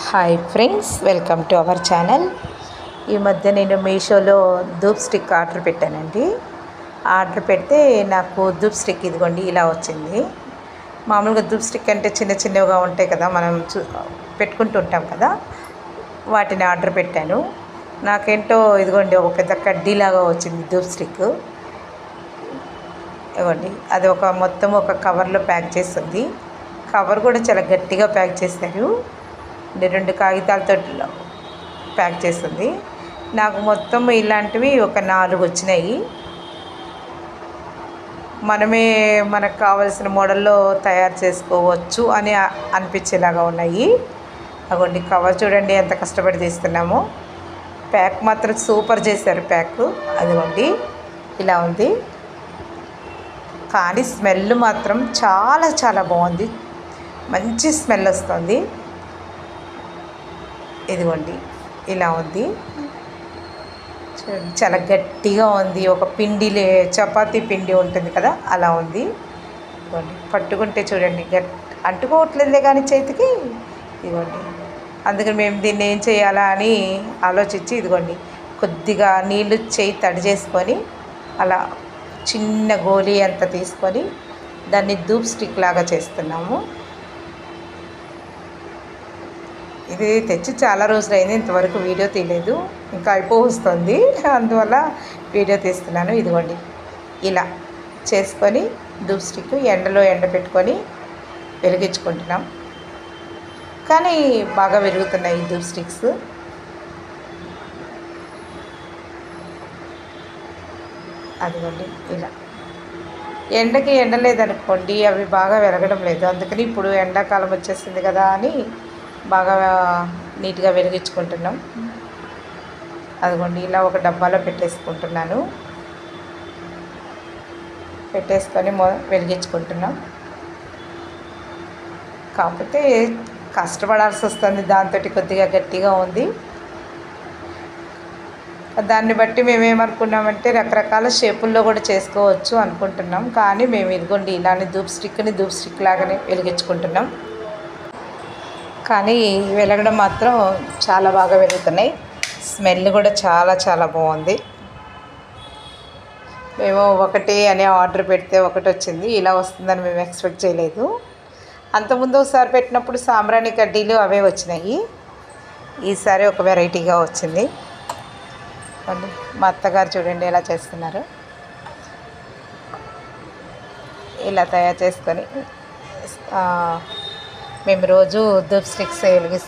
Hi friends, welcome to our channel. ఈ మధ్య నేను మీషోలో ధూప్ స్టిక్ ఆర్డర్ పెట్టానండి. ఆర్డర్ పెడితే నాకు ధూప్ స్టిక్ ఇదిగోండి ఇలా వచ్చింది. మామూలుగా ధూప్ స్టిక్ అంటే చిన్న చిన్నవిగా ఉంటాయి కదా, మనం పెట్టుకుంటూ ఉంటాం కదా, వాటిని ఆర్డర్ పెట్టాను. నాకేంటో ఇదిగోండి ఒక పెద్ద కడ్డీలాగా వచ్చింది ధూప్ స్టిక్. ఇవ్వండి, అది మొత్తం ఒక కవర్లో ప్యాక్ చేస్తుంది. కవర్ కూడా చాలా గట్టిగా ప్యాక్ చేశారు. 2 కాగితాలతో ప్యాక్ చేస్తుంది. నాకు మొత్తం ఇలాంటివి ఒక 4 వచ్చినాయి. మనకు కావాల్సిన మోడల్లో తయారు చేసుకోవచ్చు అని అనిపించేలాగా ఉన్నాయి. అగోండి, కవర్ చూడండి ఎంత కష్టపడి తీస్తున్నామో. ప్యాక్ మాత్రం సూపర్ చేశారు. ప్యాక్ అదిగోండి ఇలా ఉంది. కానీ స్మెల్ మాత్రం చాలా చాలా బాగుంది. మంచి స్మెల్ వస్తుంది. ఇదిగోండి ఇలా ఉంది. చాలా గట్టిగా ఉంది. ఒక చపాతీ పిండి ఉంటుంది కదా, అలా ఉంది. ఇదిగోండి, పట్టుకుంటే చూడండి అంటుకోవట్లేదే కానీ చేతికి. ఇదిగోండి, అందుకని మేము దీన్ని ఏం చేయాలా అని ఆలోచించి ఇదిగోండి కొద్దిగా నీళ్ళు చేయి తడి చేసుకొని అలా చిన్న గోలీ అంత తీసుకొని దాన్ని ధూప్ స్టిక్ లాగా చేస్తున్నాము. ఇది తెచ్చి చాలా రోజులైంది, ఇంతవరకు వీడియో తీయలేదు. ఇంకా అయిపోతుంది, అందువల్ల వీడియో తీస్తున్నాను. ఇదిగోండి ఇలా చేసుకొని ధూప్ స్టిక్ ఎండలో పెట్టుకొని వెలిగించుకుంటున్నాం. కానీ బాగా వెలుగుతున్నాయి ఈ ధూప్ స్టిక్స్. అదిగోండి ఇలా ఎండ లేదనుకోండి, అవి బాగా వెలగడం లేదు. అందుకని ఇప్పుడు ఎండాకాలం వచ్చేసింది కదా అని బాగా నీట్గా వెలిగించుకుంటున్నాం. అదిగోండి ఇలా ఒక డబ్బాలో పెట్టేసుకుంటున్నాను. పెట్టేసుకొని వెలిగించుకుంటున్నాం. కాకపోతే కష్టపడాల్సి వస్తుంది, దాంతో కొద్దిగా గట్టిగా ఉంది. దాన్ని బట్టి మేమేమనుకున్నామంటే రకరకాల షేపుల్లో కూడా చేసుకోవచ్చు అనుకుంటున్నాం. కానీ మేము ఇదిగోండి ఇలానే ధూప్ స్టిక్ లాగానే వెలిగించుకుంటున్నాం. కానీ వెలగడం మాత్రం చాలా బాగా వెలుగుతున్నాయి. స్మెల్ కూడా చాలా చాలా బాగుంది. మేము ఒకటి అని ఆర్డర్ పెడితే ఒకటి వచ్చింది. ఇలా వస్తుందని మేము ఎక్స్పెక్ట్ చేయలేదు. అంతకుముందు ఒకసారి పెట్టినప్పుడు సాంబ్రాణి కడ్డీలు అవే వచ్చినాయి. ఈసారి ఒక వెరైటీగా వచ్చింది. మా అత్తగారు చూడండి ఎలా చేస్తున్నారు. ఇలా తయారు చేసుకొని మేము రోజు ధూప్ స్టిక్స్ వెలిగిస్తాం.